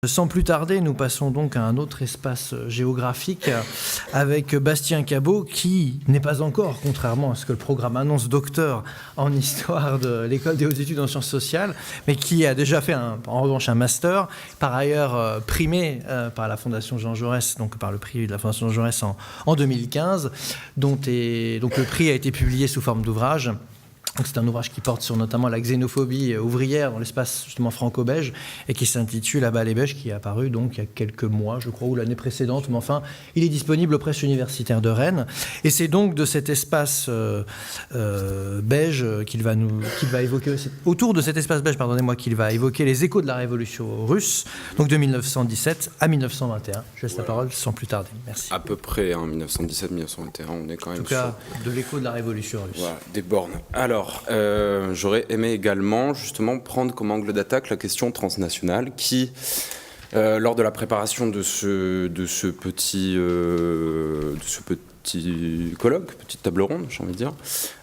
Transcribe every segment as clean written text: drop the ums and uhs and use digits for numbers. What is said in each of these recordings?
Sans plus tarder, nous passons donc à un autre espace géographique avec Bastien Cabot qui n'est pas encore, contrairement à ce que le programme annonce, docteur en histoire de l'École des hautes études en sciences sociales, mais qui a déjà fait en revanche un master, par ailleurs primé par la Fondation Jean Jaurès, donc par le prix de la Fondation Jean Jaurès en 2015, donc le prix a été publié sous forme d'ouvrage. C'est un ouvrage qui porte sur notamment la xénophobie ouvrière dans l'espace justement franco-belge et qui s'intitule « À bas les Belges » qui est apparu donc il y a quelques mois, je crois, ou l'année précédente, mais enfin, il est disponible aux presses universitaires de Rennes. Et c'est donc de cet espace belge qu'il va évoquer, autour de cet espace belge, pardonnez-moi, qu'il va évoquer les échos de la révolution russe, donc de 1917 à 1921. Je laisse la parole sans plus tarder. Merci. À peu près, 1917-1921, on est quand même en tout cas, de l'écho de la révolution russe. Voilà, des bornes. Alors, j'aurais aimé également justement prendre comme angle d'attaque la question transnationale qui, lors de la préparation de ce petit colloque, petite table ronde, j'ai envie de dire,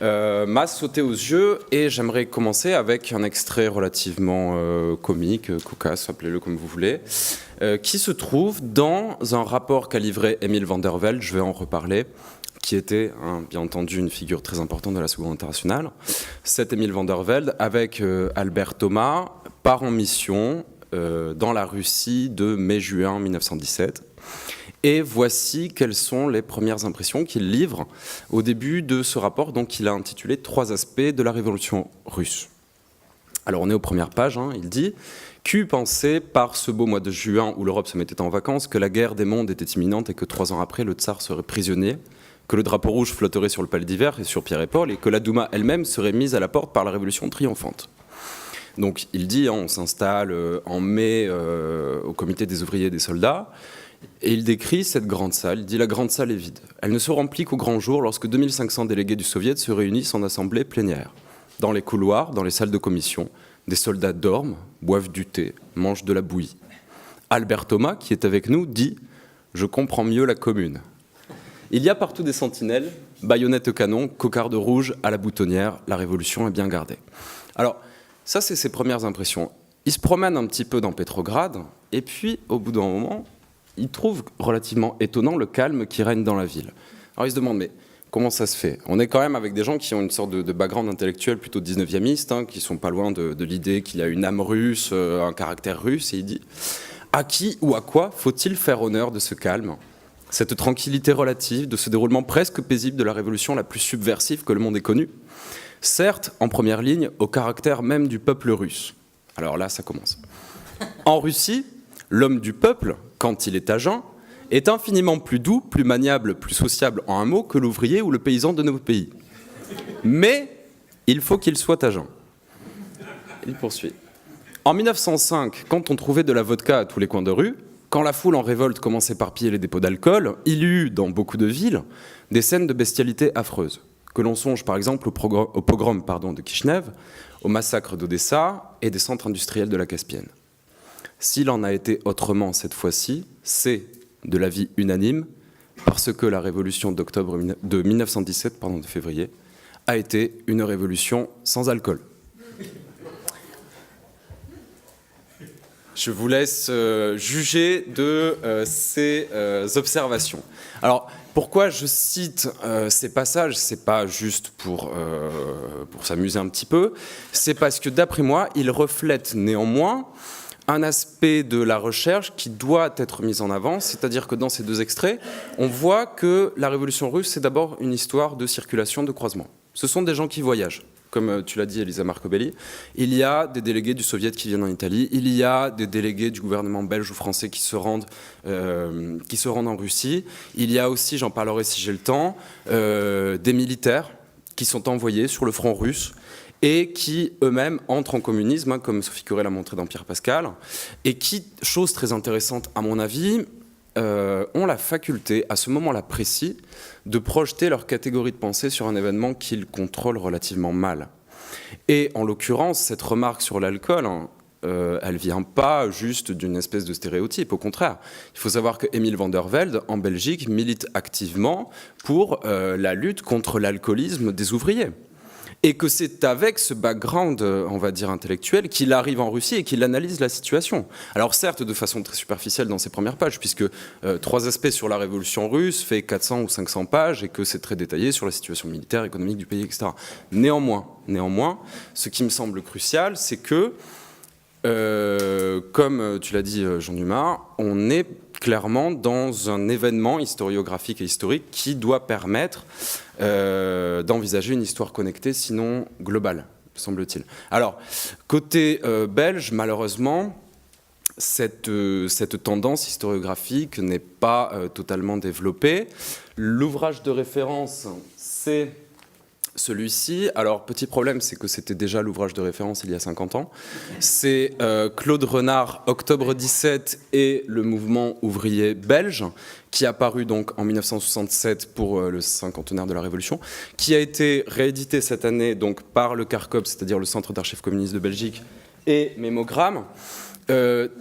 m'a sauté aux yeux et j'aimerais commencer avec un extrait relativement comique, cocasse, appelez-le comme vous voulez, qui se trouve dans un rapport qu'a livré Emile van der Velde, je vais en reparler, qui était, bien entendu, une figure très importante de la Seconde Internationale. Cet Emile van der Velde, avec Albert Thomas, part en mission dans la Russie de mai-juin 1917. Et voici quelles sont les premières impressions qu'il livre au début de ce rapport, donc qu'il a intitulé « 3 aspects de la révolution russe ». Alors on est aux premières pages, il dit « Qu'eût pensé par ce beau mois de juin où l'Europe se mettait en vacances que la guerre des mondes était imminente et que 3 ans après, le tsar serait prisonnier ?» que le drapeau rouge flotterait sur le palais d'hiver et sur Pierre et Paul, et que la Douma elle-même serait mise à la porte par la révolution triomphante. Donc il dit, on s'installe en mai au comité des ouvriers et des soldats, et il décrit cette grande salle. Il dit, la grande salle est vide. Elle ne se remplit qu'au grand jour lorsque 2500 délégués du Soviet se réunissent en assemblée plénière. Dans les couloirs, dans les salles de commission, des soldats dorment, boivent du thé, mangent de la bouillie. Albert Thomas, qui est avec nous, dit, je comprends mieux la commune. Il y a partout des sentinelles, baïonnettes au canon, cocarde rouge à la boutonnière, la révolution est bien gardée. Alors, ça c'est ses premières impressions. Il se promène un petit peu dans Pétrograd, et puis, au bout d'un moment, il trouve relativement étonnant le calme qui règne dans la ville. Alors il se demande, mais comment ça se fait ? On est quand même avec des gens qui ont une sorte de background intellectuel plutôt 19e, qui sont pas loin de l'idée qu'il y a une âme russe, un caractère russe, et il dit, à qui ou à quoi faut-il faire honneur de ce calme ? Cette tranquillité relative de ce déroulement presque paisible de la révolution la plus subversive que le monde ait connue, certes, en première ligne, au caractère même du peuple russe. Alors là, ça commence. En Russie, l'homme du peuple, quand il est à jeun, est infiniment plus doux, plus maniable, plus sociable en un mot que l'ouvrier ou le paysan de nos pays. Mais il faut qu'il soit à jeun. Il poursuit. En 1905, quand on trouvait de la vodka à tous les coins de rue, quand la foule en révolte commençait par piller les dépôts d'alcool, il y eut, dans beaucoup de villes, des scènes de bestialité affreuses. Que l'on songe par exemple au pogrom de Kishinev, au massacre d'Odessa et des centres industriels de la Caspienne. S'il en a été autrement cette fois-ci, c'est de l'avis unanime, parce que la révolution de 1917, de février, a été une révolution sans alcool. Je vous laisse juger de ces observations. Alors, pourquoi je cite ces passages ? C'est pas juste pour s'amuser un petit peu, c'est parce que, d'après moi, ils reflètent néanmoins un aspect de la recherche qui doit être mis en avant, c'est-à-dire que dans ces 2 extraits, on voit que la révolution russe, c'est d'abord une histoire de circulation, de croisement. Ce sont des gens qui voyagent. Comme tu l'as dit, Elisa Marcobelli, il y a des délégués du Soviet qui viennent en Italie, il y a des délégués du gouvernement belge ou français qui se rendent en Russie, il y a aussi, j'en parlerai si j'ai le temps, des militaires qui sont envoyés sur le front russe et qui eux-mêmes entrent en communisme, comme Sophie Curet l'a montré dans Pierre Pascal, et qui, chose très intéressante à mon avis, ont la faculté, à ce moment-là précis, de projeter leur catégorie de pensée sur un événement qu'ils contrôlent relativement mal. Et en l'occurrence, cette remarque sur l'alcool, elle ne vient pas juste d'une espèce de stéréotype, au contraire. Il faut savoir que Emile van der Velde, en Belgique, milite activement pour la lutte contre l'alcoolisme des ouvriers. Et que c'est avec ce background, on va dire, intellectuel, qu'il arrive en Russie et qu'il analyse la situation. Alors certes, de façon très superficielle dans ses premières pages, puisque 3 aspects sur la révolution russe fait 400 ou 500 pages et que c'est très détaillé sur la situation militaire, économique du pays, etc. Néanmoins, ce qui me semble crucial, c'est que, comme tu l'as dit, Jean Dumas, on est clairement dans un événement historiographique et historique qui doit permettre d'envisager une histoire connectée, sinon globale, semble-t-il. Alors, côté belge, malheureusement, cette tendance historiographique n'est pas totalement développée. L'ouvrage de référence, c'est celui-ci. Alors, petit problème, c'est que c'était déjà l'ouvrage de référence il y a 50 ans. C'est Claude Renard, Octobre 17 et le mouvement ouvrier belge, qui est apparu donc en 1967 pour le cinquantenaire de la Révolution, qui a été réédité cette année donc, par le CARCOB, c'est-à-dire le Centre d'archives communistes de Belgique, et Mémogramme.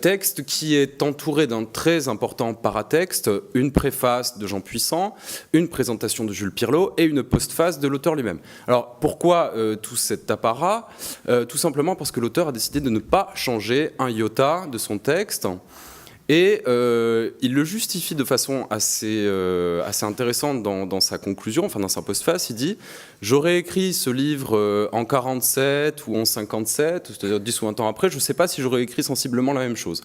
Texte qui est entouré d'un très important paratexte, une préface de Jean Puissant, une présentation de Jules Pirlot et une postface de l'auteur lui-même. Alors pourquoi tout cet apparat ? Tout simplement parce que l'auteur a décidé de ne pas changer un iota de son texte. Et il le justifie de façon assez intéressante dans sa conclusion, enfin dans sa postface. Il dit « J'aurais écrit ce livre en 47 ou en 57, c'est-à-dire 10 ou 20 ans après, je ne sais pas si j'aurais écrit sensiblement la même chose.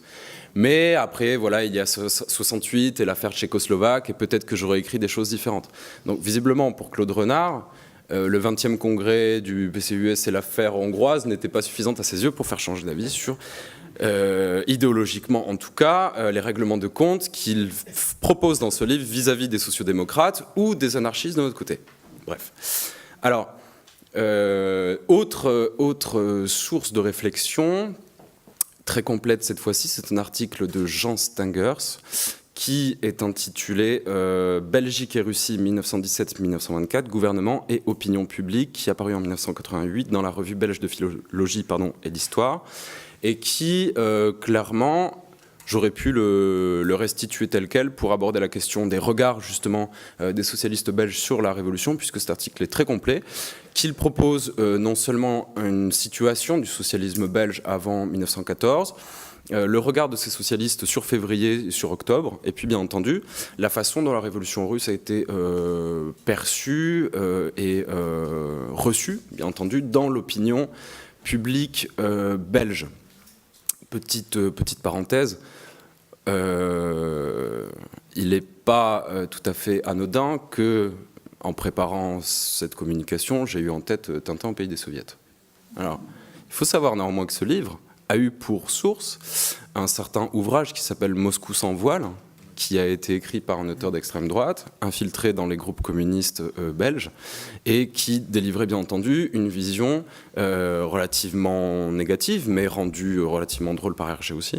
Mais après, voilà, il y a 68 et l'affaire tchécoslovaque, et peut-être que j'aurais écrit des choses différentes. » Donc visiblement, pour Claude Renard, le 20e congrès du PCUS et l'affaire hongroise n'étaient pas suffisantes à ses yeux pour faire changer d'avis sur... idéologiquement en tout cas, les règlements de compte qu'il propose dans ce livre vis-à-vis des sociodémocrates ou des anarchistes de notre côté. Bref. Alors, autre source de réflexion, très complète cette fois-ci, c'est un article de Jean Stengers qui est intitulé Belgique et Russie 1917-1924, gouvernement et opinion publique, qui est apparu en 1988 dans la revue belge de philologie et d'histoire, et qui, clairement, j'aurais pu le restituer tel quel pour aborder la question des regards, justement, des socialistes belges sur la Révolution, puisque cet article est très complet, qu'il propose non seulement une situation du socialisme belge avant 1914, le regard de ces socialistes sur février et sur octobre, et puis bien entendu, la façon dont la révolution russe a été perçue et reçue, bien entendu, dans l'opinion publique belge. Petite parenthèse, il n'est pas tout à fait anodin que, en préparant cette communication, j'ai eu en tête Tintin au pays des soviets. Alors, il faut savoir néanmoins que ce livre a eu pour source un certain ouvrage qui s'appelle Moscou sans voile, qui a été écrit par un auteur d'extrême droite, infiltré dans les groupes communistes belges, et qui délivrait bien entendu une vision relativement négative, mais rendue relativement drôle par Hergé aussi,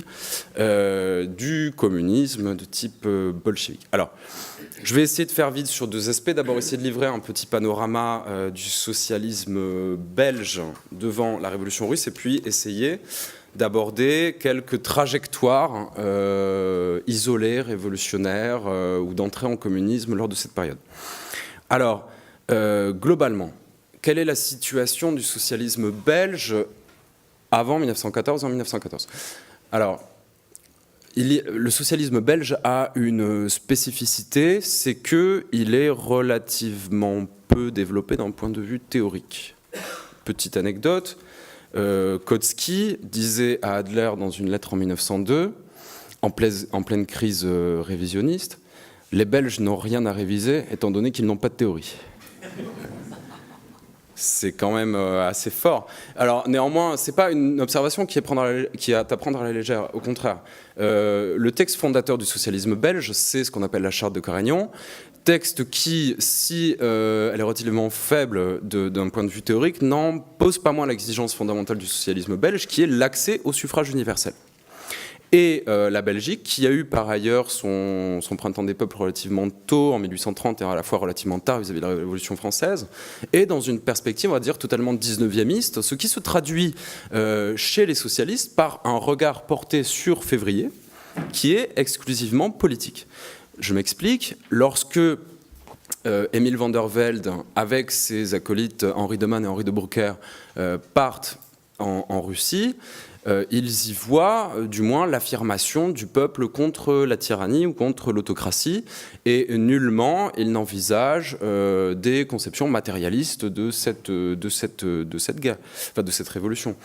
du communisme de type bolchevique. Alors, je vais essayer de faire vite sur 2 aspects. D'abord, essayer de livrer un petit panorama du socialisme belge devant la révolution russe, et puis essayer d'aborder quelques trajectoires isolées, révolutionnaires ou d'entrée en communisme lors de cette période. Alors, globalement, quelle est la situation du socialisme belge avant 1914 et en 1914 ? Alors, le socialisme belge a une spécificité, c'est qu'il est relativement peu développé d'un point de vue théorique. Petite anecdote, Kautsky disait à Adler dans une lettre en 1902, en pleine crise révisionniste, « Les Belges n'ont rien à réviser étant donné qu'ils n'ont pas de théorie ». C'est quand même assez fort. Alors néanmoins, ce n'est pas une observation qui est à prendre à la légère, au contraire. Le texte fondateur du socialisme belge, c'est ce qu'on appelle la charte de Carignan, texte qui, si elle est relativement faible d'un point de vue théorique, n'en pose pas moins l'exigence fondamentale du socialisme belge, qui est l'accès au suffrage universel. Et la Belgique, qui a eu par ailleurs son printemps des peuples relativement tôt, en 1830, et à la fois relativement tard vis-à-vis de la Révolution française, et dans une perspective, on va dire, totalement 19e, ce qui se traduit chez les socialistes par un regard porté sur février, qui est exclusivement politique. Je m'explique, lorsque Emile van der Velde, avec ses acolytes Henri de Man et Henri de Broecker, partent en Russie, ils y voient du moins l'affirmation du peuple contre la tyrannie ou contre l'autocratie, et nullement ils n'envisagent des conceptions matérialistes de cette guerre, enfin de cette révolution.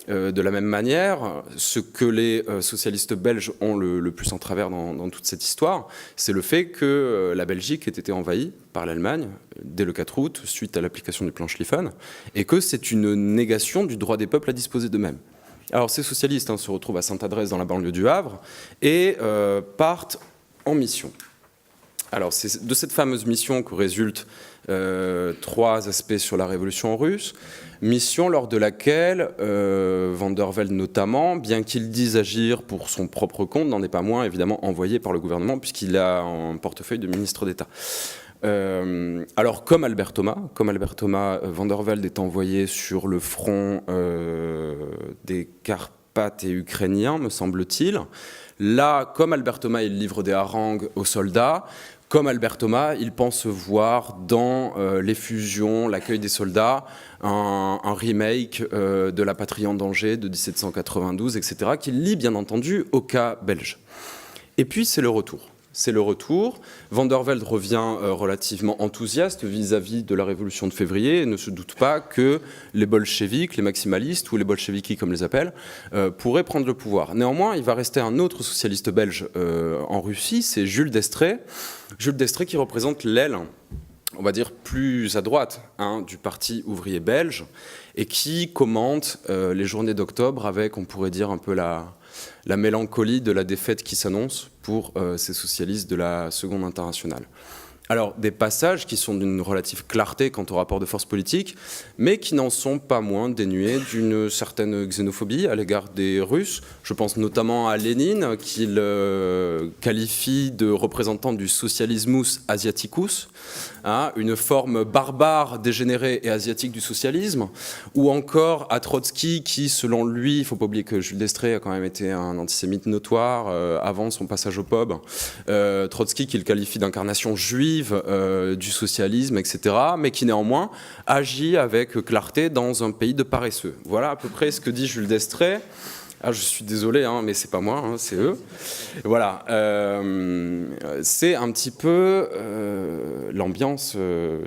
De la même manière, ce que les socialistes belges ont le plus en travers dans toute cette histoire, c'est le fait que la Belgique ait été envahie par l'Allemagne dès le 4 août, suite à l'application du plan Schlieffen, et que c'est une négation du droit des peuples à disposer d'eux-mêmes. Alors ces socialistes se retrouvent à Sainte-Adresse dans la banlieue du Havre et partent en mission. Alors c'est de cette fameuse mission que résultent 3 aspects sur la révolution russe. Mission lors de laquelle Van der Velde notamment, bien qu'il dise agir pour son propre compte, n'en est pas moins évidemment envoyé par le gouvernement puisqu'il a un portefeuille de ministre d'État. Alors comme Albert Thomas, Van der Velde est envoyé sur le front des Carpates et ukrainiens, me semble-t-il. Là, comme Albert Thomas, il livre des harangues aux soldats. Comme Albert Thomas, il pense voir dans l'effusion, l'accueil des soldats, un remake de La Patrie en danger de 1792, etc., qu'il lie bien entendu au cas belge. Et puis c'est le retour. Van der Velde revient relativement enthousiaste vis-à-vis de la révolution de février et ne se doute pas que les bolcheviks, les maximalistes, ou les bolcheviks comme les appellent, pourraient prendre le pouvoir. Néanmoins, il va rester un autre socialiste belge en Russie, c'est Jules d'Estrées. Jules d'Estrées qui représente l'aile, on va dire, plus à droite du Parti ouvrier belge et qui commente les journées d'octobre avec, on pourrait dire, un peu la mélancolie de la défaite qui s'annonce pour ces socialistes de la Seconde Internationale. Alors, des passages qui sont d'une relative clarté quant au rapport de force politique, mais qui n'en sont pas moins dénués d'une certaine xénophobie à l'égard des Russes. Je pense notamment à Lénine, qu'il qualifie de représentant du socialismus asiaticus, une forme barbare, dégénérée et asiatique du socialisme, ou encore à Trotsky, qui, selon lui, il ne faut pas oublier que Jules d'Estrées a quand même été un antisémite notoire avant son passage au POB, Trotsky qu'il qualifie d'incarnation juive du socialisme, etc., mais qui néanmoins agit avec clarté dans un pays de paresseux. Voilà à peu près ce que dit Jules d'Estrées. Ah, je suis désolé, mais c'est pas moi, c'est eux. Voilà, c'est un petit peu l'ambiance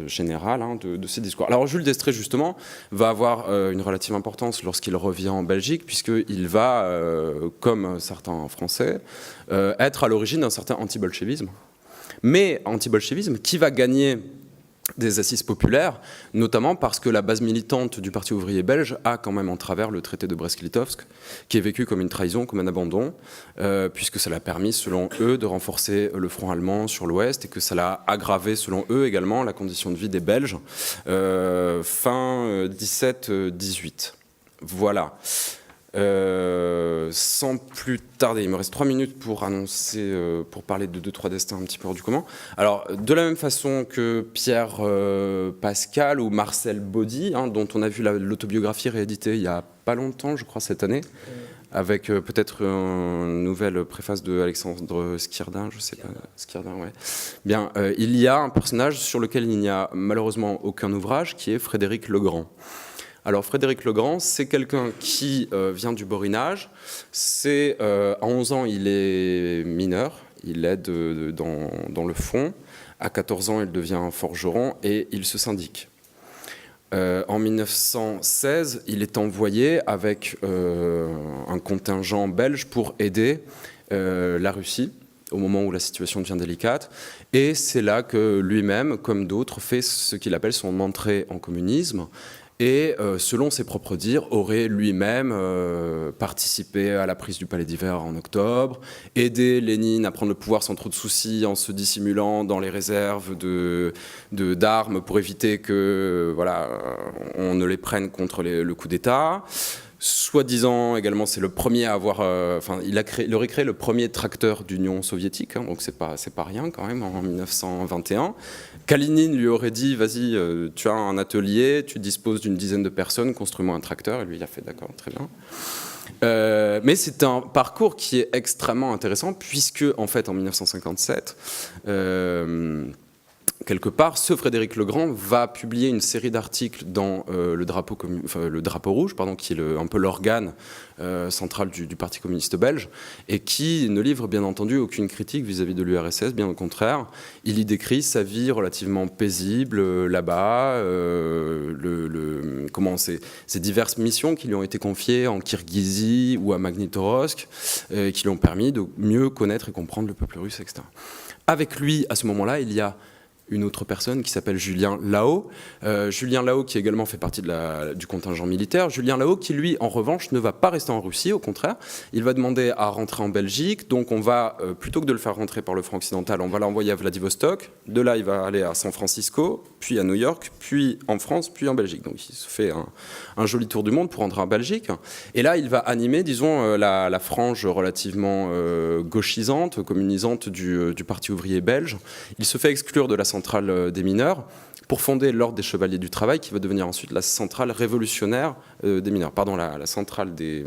générale de ces discours. Alors Jules d'Estrées, justement, va avoir une relative importance lorsqu'il revient en Belgique, puisqu'il va, comme certains Français, être à l'origine d'un certain anti-bolchevisme. Mais anti-bolchevisme qui va gagner des assises populaires, notamment parce que la base militante du Parti ouvrier belge a quand même en travers le traité de Brest-Litovsk, qui est vécu comme une trahison, comme un abandon, puisque ça l'a permis, selon eux, de renforcer le front allemand sur l'ouest, et que ça l'a aggravé, selon eux également, la condition de vie des Belges, fin 17-18. Voilà. Sans plus tarder, il me reste 3 minutes pour annoncer, pour parler de 2-3 destins un petit peu hors du commun. Alors, de la même façon que Pierre Pascal ou Marcel Baudy, dont on a vu l'autobiographie rééditée il y a pas longtemps, je crois, cette année, avec peut-être une nouvelle préface de Alexandre Skirdin, je sais pas, Skirdin, ouais. Bien, il y a un personnage sur lequel il n'y a malheureusement aucun ouvrage, qui est Frédéric Legrand. Alors Frédéric Legrand, c'est quelqu'un qui vient du Borinage. À 11 ans, il est mineur, il aide dans le fond. À 14 ans, il devient forgeron et il se syndique. En 1916, il est envoyé avec un contingent belge pour aider la Russie au moment où la situation devient délicate. Et c'est là que lui-même, comme d'autres, fait ce qu'il appelle son entrée en communisme. Et selon ses propres dires, aurait lui-même participé à la prise du Palais d'Hiver en octobre, aidé Lénine à prendre le pouvoir sans trop de soucis en se dissimulant dans les réserves d'armes pour éviter que on ne les prenne contre le coup d'État. Soi-disant également, c'est le premier à avoir... il aurait créé le premier tracteur d'Union soviétique, donc c'est pas rien quand même, en 1921. Kalinine lui aurait dit, vas-y, tu as un atelier, tu disposes d'une dizaine de personnes, construis-moi un tracteur, et lui il a fait, d'accord, très bien. Mais c'est un parcours qui est extrêmement intéressant, puisque en fait en 1957... quelque part, ce Frédéric Legrand va publier une série d'articles dans le drapeau rouge, pardon, qui est un peu l'organe central du Parti communiste belge, et qui ne livre bien entendu aucune critique vis-à-vis de l'URSS, bien au contraire. Il y décrit sa vie relativement paisible là-bas, ces diverses missions qui lui ont été confiées en Kirghizie ou à Magnitogorsk, qui lui ont permis de mieux connaître et comprendre le peuple russe, etc. Avec lui, à ce moment-là, il y a une autre personne qui s'appelle Julien Lao. Julien Lao qui également fait partie du contingent militaire. Julien Lao qui, lui, en revanche, ne va pas rester en Russie, au contraire. Il va demander à rentrer en Belgique. Donc on va, plutôt que de le faire rentrer par le front occidental, on va l'envoyer à Vladivostok. De là, il va aller à San Francisco, puis à New York, puis en France, puis en Belgique. Donc il se fait un joli tour du monde pour rentrer en Belgique. Et là, il va animer, disons, la frange relativement gauchisante, communisante du Parti ouvrier belge. Il se fait exclure de la centrale des mineurs pour fonder l'Ordre des Chevaliers du Travail, qui va devenir ensuite la centrale révolutionnaire des mineurs. Pardon, la centrale des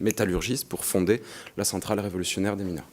métallurgistes pour fonder la centrale révolutionnaire des mineurs.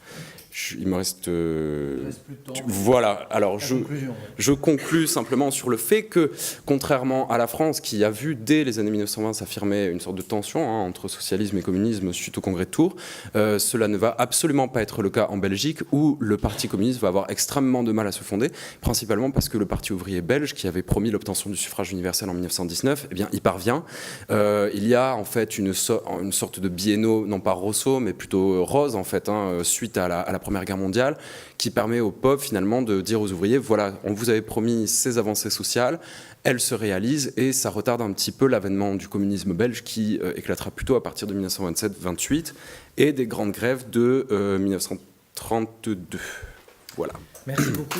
Il me reste plus de temps. Voilà, alors je conclus simplement sur le fait que, contrairement à la France, qui a vu dès les années 1920 s'affirmer une sorte de tension entre socialisme et communisme suite au congrès de Tours, cela ne va absolument pas être le cas en Belgique, où le Parti communiste va avoir extrêmement de mal à se fonder, principalement parce que le Parti ouvrier belge, qui avait promis l'obtention du suffrage universel en 1919, eh bien, y parvient. Il y a en fait une sorte de biennio, non pas Rousseau, mais plutôt Rose, en fait, suite à la Première Guerre mondiale, qui permet aux pauvres finalement de dire aux ouvriers, voilà, on vous avait promis ces avancées sociales, elles se réalisent, et ça retarde un petit peu l'avènement du communisme belge qui éclatera plutôt à partir de 1927-28 et des grandes grèves de 1932. Voilà. Merci beaucoup.